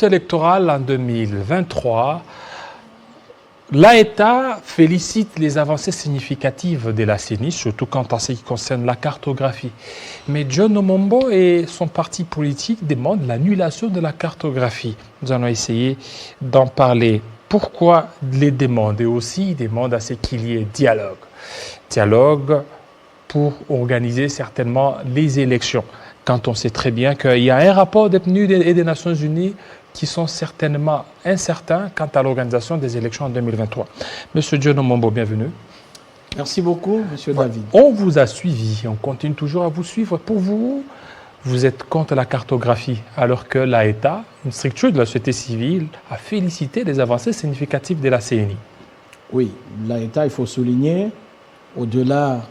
Électoral en 2023, l'État félicite les avancées significatives de la CENI, surtout quand en ce qui concerne la cartographie. Mais John Omombo et son parti politique demandent l'annulation de la cartographie. Nous allons essayer d'en parler. Pourquoi les demandes? Et aussi, ils demandent à ce qu'il y ait dialogue. Dialogue pour organiser certainement les élections. Quand on sait très bien qu'il y a un rapport des PNUD et des Nations Unies qui sont certainement incertains quant à l'organisation des élections en 2023. Monsieur John Omombo, bienvenue. Merci beaucoup, Monsieur David. On vous a suivi, on continue toujours à vous suivre. Pour vous, vous êtes contre la cartographie, alors que l'État, une structure de la société civile, a félicité les avancées significatives de la CENI. Oui, l'État, il faut souligner, au-delà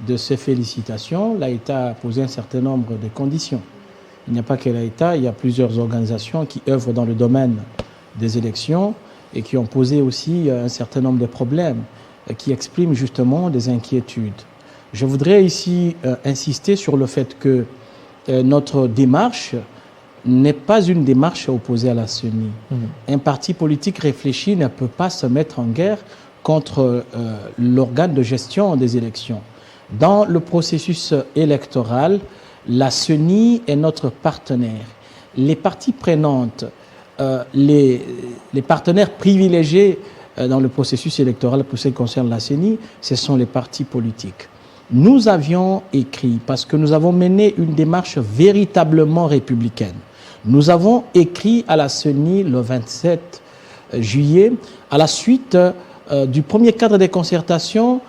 de ces félicitations, l'État a posé un certain nombre de conditions. Il n'y a pas que l'État, il y a plusieurs organisations qui œuvrent dans le domaine des élections et qui ont posé aussi un certain nombre de problèmes qui expriment justement des inquiétudes. Je voudrais ici insister sur le fait que notre démarche n'est pas une démarche opposée à la CENI. Un parti politique réfléchi ne peut pas se mettre en guerre contre l'organe de gestion des élections. Dans le processus électoral, la CENI est notre partenaire. Les parties prenantes, les partenaires privilégiés dans le processus électoral pour ce qui concerne la CENI, ce sont les partis politiques. Nous avions écrit, parce que nous avons mené une démarche véritablement républicaine, nous avons écrit à la CENI le 27 juillet, à la suite du premier cadre de concertation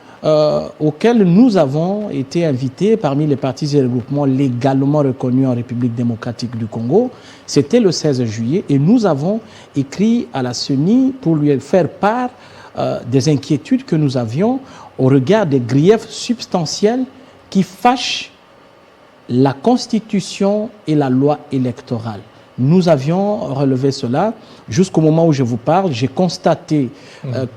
auquel nous avons été invités parmi les partis et regroupements légalement reconnus en République démocratique du Congo. C'était le 16 juillet et nous avons écrit à la CENI pour lui faire part des inquiétudes que nous avions au regard des griefs substantiels qui fâchent la Constitution et la loi électorale. Nous avions relevé cela. Jusqu'au moment où je vous parle, j'ai constaté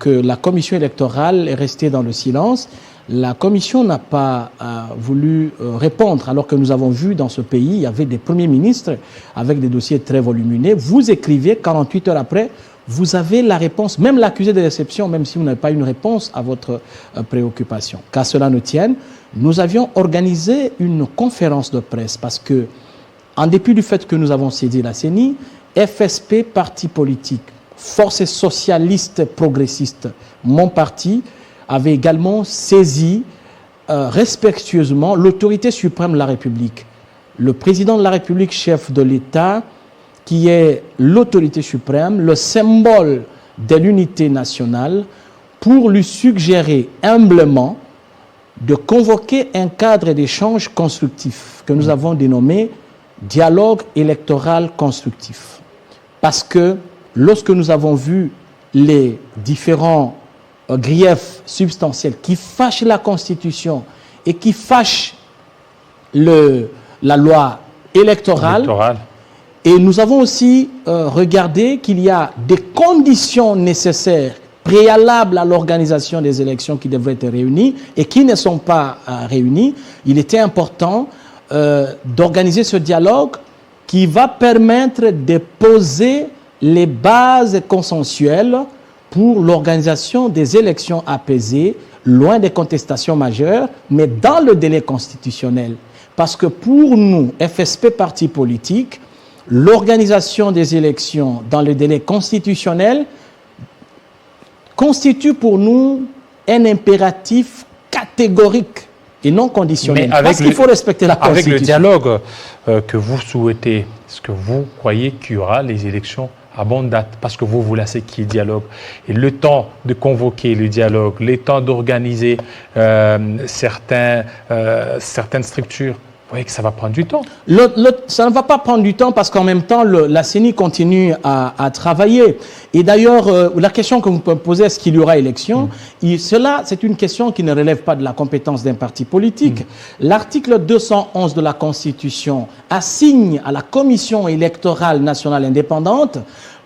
que la commission électorale est restée dans le silence. La commission n'a pas voulu répondre, alors que nous avons vu dans ce pays, il y avait des premiers ministres avec des dossiers très volumineux. Vous écrivez, 48 heures après, vous avez la réponse, même l'accusé de réception, même si vous n'avez pas une réponse à votre préoccupation. Qu'à cela ne tienne, nous avions organisé une conférence de presse parce que, en dépit du fait que nous avons saisi la CENI, FSP, parti politique, Force socialiste progressiste, mon parti, avait également saisi respectueusement l'autorité suprême de la République. Le président de la République, chef de l'État, qui est l'autorité suprême, le symbole de l'unité nationale, pour lui suggérer humblement de convoquer un cadre d'échange constructif que nous avons dénommé dialogue électoral constructif. Parce que lorsque nous avons vu les différents griefs substantiels qui fâchent la Constitution et qui fâchent la loi électorale, et nous avons aussi regardé qu'il y a des conditions nécessaires préalables à l'organisation des élections qui devraient être réunies et qui ne sont pas réunies, il était important d'organiser ce dialogue qui va permettre de poser les bases consensuelles pour l'organisation des élections apaisées, loin des contestations majeures, mais dans le délai constitutionnel. Parce que pour nous, FSP parti politique, l'organisation des élections dans le délai constitutionnel constitue pour nous un impératif catégorique et non conditionnel. Parce qu'il faut respecter la Constitution. Avec le dialogue que vous souhaitez, est-ce que vous croyez qu'il y aura les élections à bonne date? Parce que vous voulez qu'il y ait dialogue. Et le temps de convoquer le dialogue, le temps d'organiser certaines structures, vous voyez que ça va prendre du temps. Ça ne va pas prendre du temps parce qu'en même temps, la CENI continue à travailler. Et d'ailleurs, la question que vous pouvez poser, est-ce qu'il y aura élection? Cela, c'est une question qui ne relève pas de la compétence d'un parti politique. L'article 211 de la Constitution assigne à la Commission électorale nationale indépendante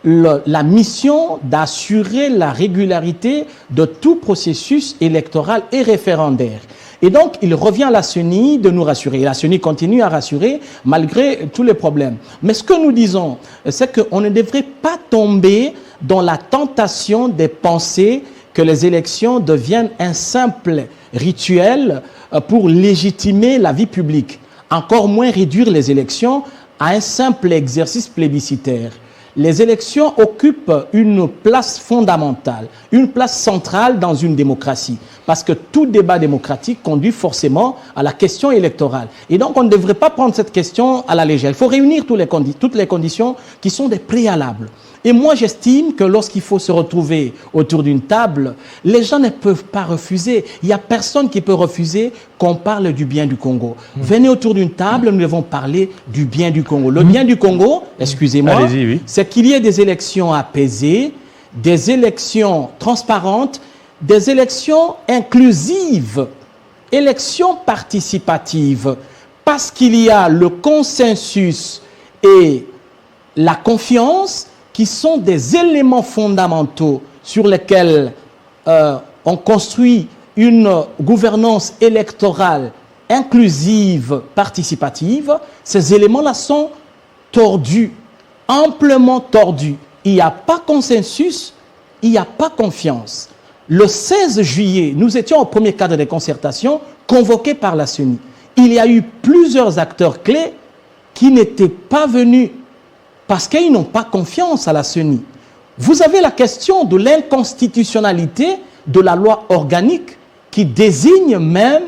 la mission d'assurer la régularité de tout processus électoral et référendaire. Et donc, il revient à la CENI de nous rassurer. Et la CENI continue à rassurer malgré tous les problèmes. Mais ce que nous disons, c'est qu'on ne devrait pas tomber dans la tentation de penser que les élections deviennent un simple rituel pour légitimer la vie publique. Encore moins réduire les élections à un simple exercice plébiscitaire. Les élections occupent une place fondamentale, une place centrale dans une démocratie. Parce que tout débat démocratique conduit forcément à la question électorale. Et donc, on ne devrait pas prendre cette question à la légère. Il faut réunir toutes les conditions qui sont des préalables. Et moi, j'estime que lorsqu'il faut se retrouver autour d'une table, les gens ne peuvent pas refuser. Il n'y a personne qui peut refuser qu'on parle du bien du Congo. Venez autour d'une table, nous devons parler du bien du Congo. Le bien du Congo, excusez-moi, oui. C'est qu'il y ait des élections apaisées, des élections transparentes, des élections inclusives, élections participatives, parce qu'il y a le consensus et la confiance qui sont des éléments fondamentaux sur lesquels on construit une gouvernance électorale inclusive, participative. Ces éléments-là sont tordus, amplement tordus. Il n'y a pas consensus, il n'y a pas confiance. Le 16 juillet, nous étions au premier cadre des concertations convoqués par la CENI. Il y a eu plusieurs acteurs clés qui n'étaient pas venus parce qu'ils n'ont pas confiance à la CENI. Vous avez la question de l'inconstitutionnalité de la loi organique qui désigne même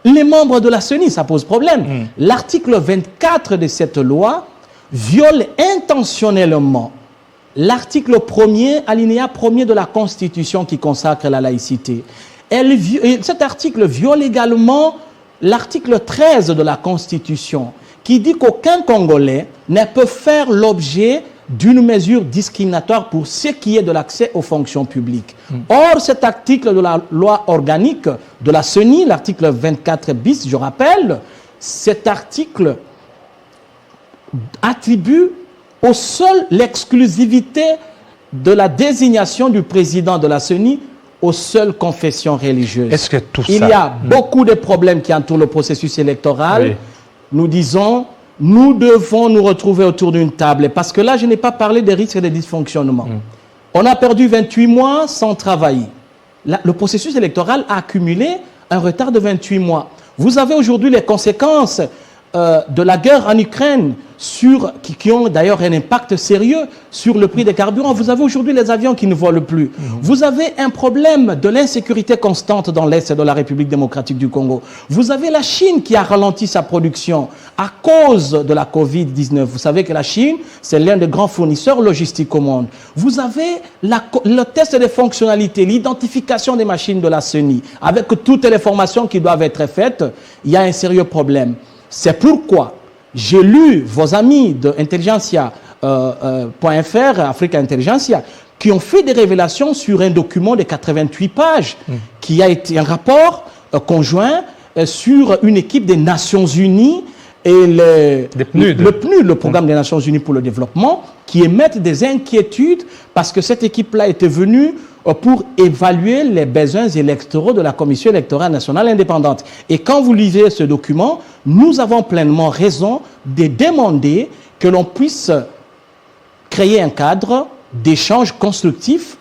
les membres de la CENI. Ça pose problème. L'article 24 de cette loi viole intentionnellement l'article 1er, alinéa 1er de la Constitution qui consacre la laïcité. Cet article viole également l'article 13 de la Constitution qui dit qu'aucun Congolais ne peut faire l'objet d'une mesure discriminatoire pour ce qui est de l'accès aux fonctions publiques. Or, cet article de la loi organique de la CENI, l'article 24 bis, je rappelle, cet article attribue au seul l'exclusivité de la désignation du président de la CENI aux seules confessions religieuses. Est-ce que tout ça... Il y a beaucoup de problèmes qui entourent le processus électoral. Oui. Nous disons, nous devons nous retrouver autour d'une table. Parce que là, je n'ai pas parlé des risques et des dysfonctionnements. On a perdu 28 mois sans travailler. Le processus électoral a accumulé un retard de 28 mois. Vous avez aujourd'hui les conséquences de la guerre en Ukraine qui ont d'ailleurs un impact sérieux sur le prix des carburants. Vous avez aujourd'hui les avions qui ne volent plus. Vous avez un problème de l'insécurité constante dans l'Est de la République démocratique du Congo. Vous avez la Chine qui a ralenti sa production à cause de la Covid-19. Vous savez que la Chine, c'est l'un des grands fournisseurs logistiques au monde. Vous avez le test des fonctionnalités, l'identification des machines de la CENI. Avec toutes les formations qui doivent être faites, il y a un sérieux problème. C'est pourquoi j'ai lu vos amis de Intelligentsia.fr, Africa Intelligentsia, qui ont fait des révélations sur un document de 88 pages, qui a été un rapport conjoint sur une équipe des Nations Unies et le PNUD, le Programme des Nations Unies pour le développement, qui émettent des inquiétudes parce que cette équipe-là était venue pour évaluer les besoins électoraux de la Commission électorale nationale indépendante. Et quand vous lisez ce document, nous avons pleinement raison de demander que l'on puisse créer un cadre d'échange constructif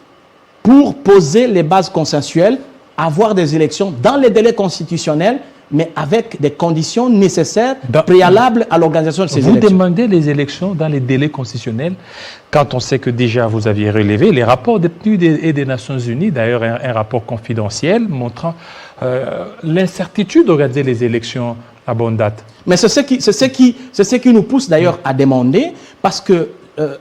pour poser les bases consensuelles, avoir des élections dans les délais constitutionnels, mais avec des conditions nécessaires, préalables à l'organisation de ces élections. Vous demandez les élections dans les délais constitutionnels, quand on sait que déjà vous aviez relevé les rapports des PNUD et des Nations Unies, d'ailleurs un rapport confidentiel montrant l'incertitude d'organiser les élections à bonne date. Mais c'est ce qui nous pousse d'ailleurs à demander, parce que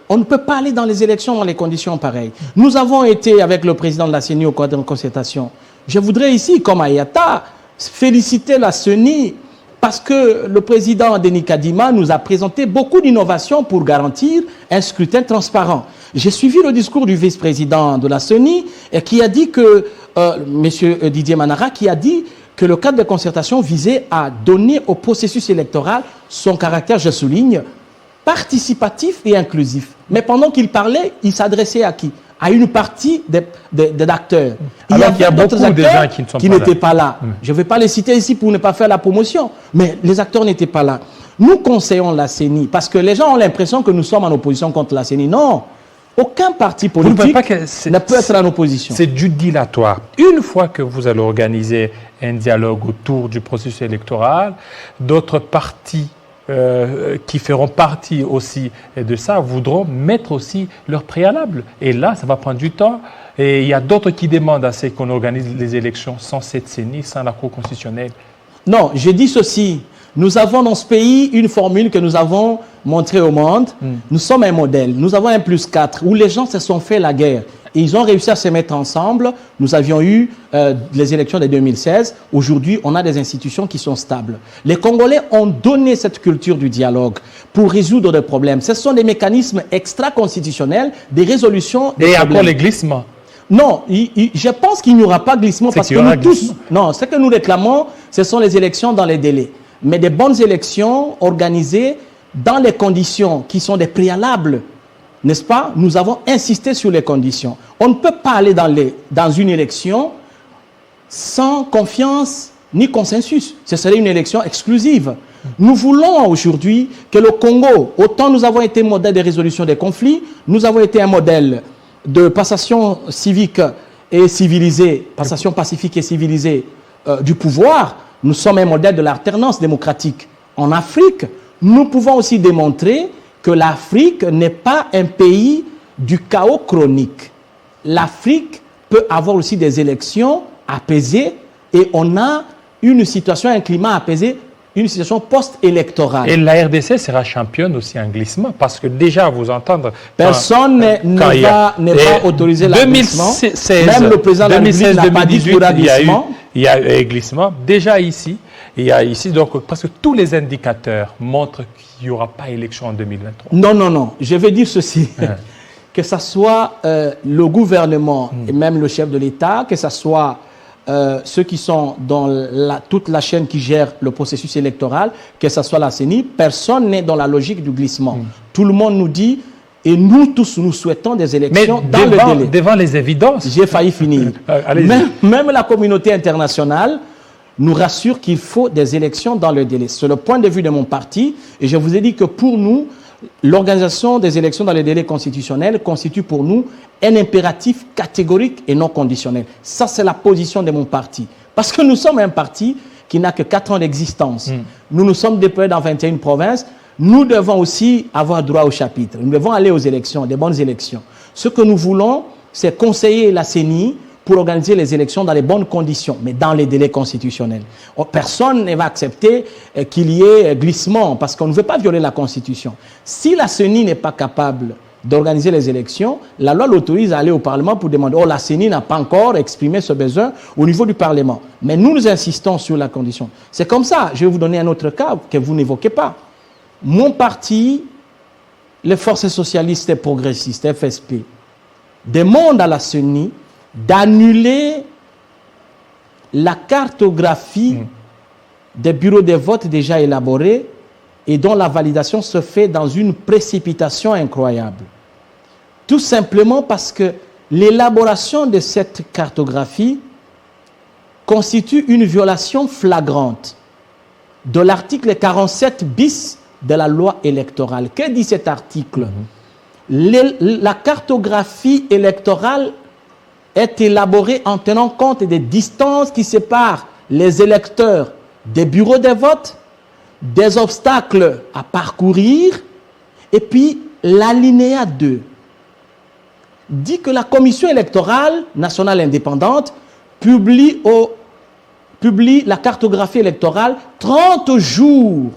on ne peut pas aller dans les élections dans les conditions pareilles. Nous avons été avec le président de la CENI au cadre de concertation. Je voudrais ici, comme Ayata, féliciter la CENI parce que le président Denis Kadima nous a présenté beaucoup d'innovations pour garantir un scrutin transparent. J'ai suivi le discours du vice-président de la CENI qui a dit que, M. Didier Manara, qui a dit que le cadre de concertation visait à donner au processus électoral son caractère, je souligne, participatif et inclusif. Mais pendant qu'il parlait, il s'adressait à qui? à une partie d'acteurs. Alors qu'il y a beaucoup de gens qui n'étaient pas là. Je ne vais pas les citer ici pour ne pas faire la promotion, mais les acteurs n'étaient pas là. Nous conseillons la CENI parce que les gens ont l'impression que nous sommes en opposition contre la CENI. Non, aucun parti politique ne peut être en opposition. C'est du dilatoire. Une fois que vous allez organiser un dialogue autour du processus électoral, d'autres partis qui feront partie aussi de ça voudront mettre aussi leur préalable. Et là, ça va prendre du temps. Et il y a d'autres qui demandent à ce qu'on organise les élections sans cette CENI, sans la Cour constitutionnelle. Non, je dis ceci. Nous avons dans ce pays une formule que nous avons montrée au monde. Nous sommes un modèle. Nous avons un +4 où les gens se sont fait la guerre. Et ils ont réussi à se mettre ensemble. Nous avions eu les élections de 2016. Aujourd'hui, on a des institutions qui sont stables. Les Congolais ont donné cette culture du dialogue pour résoudre des problèmes. Ce sont des mécanismes extra-constitutionnels, des résolutions des problèmes. Et encore les glissements. Non, je pense qu'il n'y aura pas de glissement parce que nous tous... Non, ce que nous réclamons, ce sont les élections dans les délais. Mais des bonnes élections organisées dans les conditions qui sont des préalables. N'est-ce pas? Nous avons insisté sur les conditions. On ne peut pas aller dans une élection sans confiance ni consensus. Ce serait une élection exclusive. Nous voulons aujourd'hui que le Congo, autant nous avons été modèle de résolution des conflits, nous avons été un modèle de passation civique et civilisée, passation pacifique et civilisée du pouvoir. Nous sommes un modèle de l'alternance démocratique. En Afrique, nous pouvons aussi démontrer que l'Afrique n'est pas un pays du chaos chronique. L'Afrique peut avoir aussi des élections apaisées et on a une situation, un climat apaisé, une situation post-électorale. Et la RDC sera championne aussi en glissement parce que déjà, vous entendre... Personne ne va autoriser le glissement. Même le président de la République n'a pas dit qu'il y aura glissement. Il y a un glissement. Déjà ici, il y a ici, donc presque tous les indicateurs montrent qu'il n'y aura pas élection en 2023. Non, non, non. Je vais dire ceci. Que ce soit le gouvernement et même le chef de l'État, que ce soit ceux qui sont dans toute la chaîne qui gère le processus électoral, que ce soit la CENI, personne n'est dans la logique du glissement. Tout le monde nous dit, et nous tous, nous souhaitons des élections dans le délai. Devant les évidences. J'ai failli finir. Même la communauté internationale nous rassure qu'il faut des élections dans le délai. C'est le point de vue de mon parti, et je vous ai dit que pour nous, l'organisation des élections dans les délais constitutionnels constitue pour nous un impératif catégorique et non conditionnel. Ça, c'est la position de mon parti. Parce que nous sommes un parti qui n'a que 4 ans d'existence. Nous nous sommes déployés dans 21 provinces. Nous devons aussi avoir droit au chapitre. Nous devons aller aux élections, des bonnes élections. Ce que nous voulons, c'est conseiller la CENI pour organiser les élections dans les bonnes conditions, mais dans les délais constitutionnels. Personne ne va accepter qu'il y ait glissement, parce qu'on ne veut pas violer la Constitution. Si la CENI n'est pas capable d'organiser les élections, la loi l'autorise à aller au Parlement pour demander « Oh, la CENI n'a pas encore exprimé ce besoin au niveau du Parlement. » Mais nous insistons sur la condition. C'est comme ça. Je vais vous donner un autre cas que vous n'évoquez pas. Mon parti, les forces socialistes et progressistes, FSP, demandent à la CENI d'annuler la cartographie des bureaux de vote déjà élaborés et dont la validation se fait dans une précipitation incroyable. Tout simplement parce que l'élaboration de cette cartographie constitue une violation flagrante de l'article 47 bis de la loi électorale. Que dit cet article? La cartographie électorale est élaborée en tenant compte des distances qui séparent les électeurs des bureaux de vote, des obstacles à parcourir, et puis l'alinéa 2 dit que la Commission électorale nationale indépendante publie la cartographie électorale 30 jours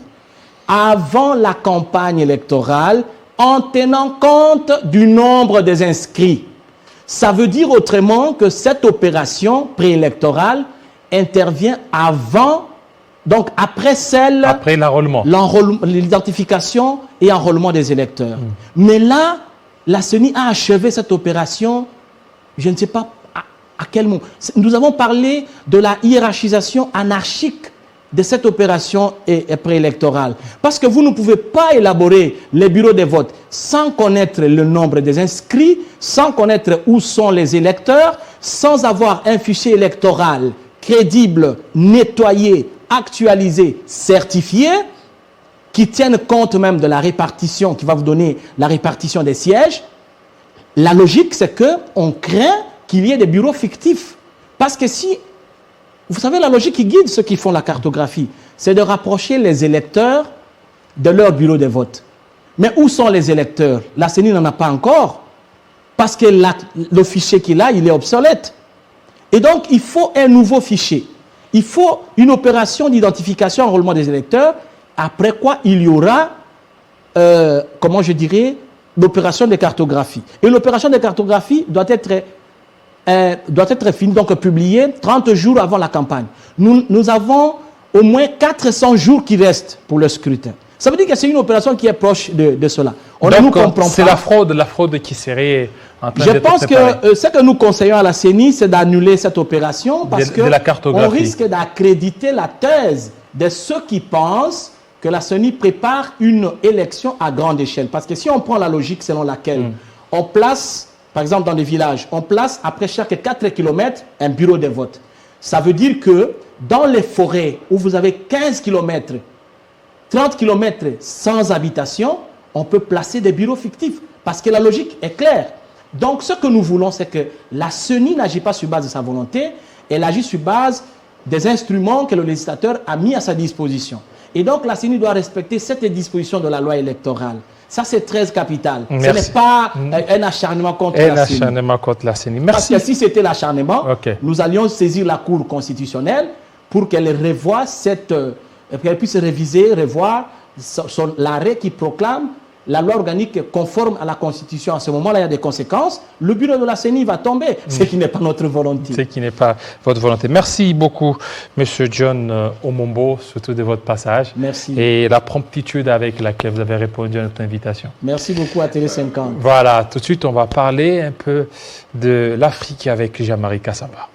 avant la campagne électorale en tenant compte du nombre des inscrits. Ça veut dire autrement que cette opération préélectorale intervient avant, donc après celle... Après l'enrôlement. L'identification et enrôlement des électeurs. Mais là, la CENI a achevé cette opération, je ne sais pas à quel moment. Nous avons parlé de la hiérarchisation anarchique de cette opération préélectorale. Parce que vous ne pouvez pas élaborer les bureaux de vote sans connaître le nombre des inscrits, sans connaître où sont les électeurs, sans avoir un fichier électoral crédible, nettoyé, actualisé, certifié, qui tienne compte même de la répartition, qui va vous donner la répartition des sièges, la logique, c'est qu'on craint qu'il y ait des bureaux fictifs. Parce que si, vous savez, la logique qui guide ceux qui font la cartographie, c'est de rapprocher les électeurs de leur bureau de vote. Mais où sont les électeurs? La CENI n'en a pas encore, parce que le fichier qu'il a, il est obsolète. Et donc, il faut un nouveau fichier. Il faut une opération d'identification, enrôlement des électeurs, après quoi il y aura, comment je dirais, l'opération de cartographie. Et l'opération de cartographie doit être finie, donc publiée 30 jours avant la campagne. Nous avons au moins 400 jours qui restent pour le scrutin. Ça veut dire que c'est une opération qui est proche de cela. Donc, c'est la fraude qui serait en train d'être préparée. Je pense que ce que nous conseillons à la CENI, c'est d'annuler cette opération parce qu'on risque d'accréditer la thèse de ceux qui pensent que la CENI prépare une élection à grande échelle. Parce que si on prend la logique selon laquelle on place, par exemple dans les villages, on place après chaque 4 km un bureau de vote. Ça veut dire que dans les forêts où vous avez 15 km, 30 km sans habitation, on peut placer des bureaux fictifs. Parce que la logique est claire. Donc ce que nous voulons, c'est que la CENI n'agit pas sur base de sa volonté, elle agit sur base des instruments que le législateur a mis à sa disposition. Et donc, la CENI doit respecter cette disposition de la loi électorale. Ça, c'est très capital. Ce n'est pas un acharnement contre la CENI. Un acharnement contre la CENI. Merci. Parce que si c'était l'acharnement, nous allions saisir la Cour constitutionnelle pour qu'elle revoie qu'elle puisse réviser, revoir l'arrêt qui proclame la loi organique conforme à la Constitution. À ce moment-là, il y a des conséquences. Le bureau de la CENI va tomber, ce qui n'est pas notre volonté. Ce qui n'est pas votre volonté. Merci beaucoup, M. John Omombo, surtout de votre passage. Merci. Et la promptitude avec laquelle vous avez répondu à notre invitation. Merci beaucoup à Télé 50. Voilà, tout de suite, on va parler un peu de l'Afrique avec Jean-Marie Kassamba.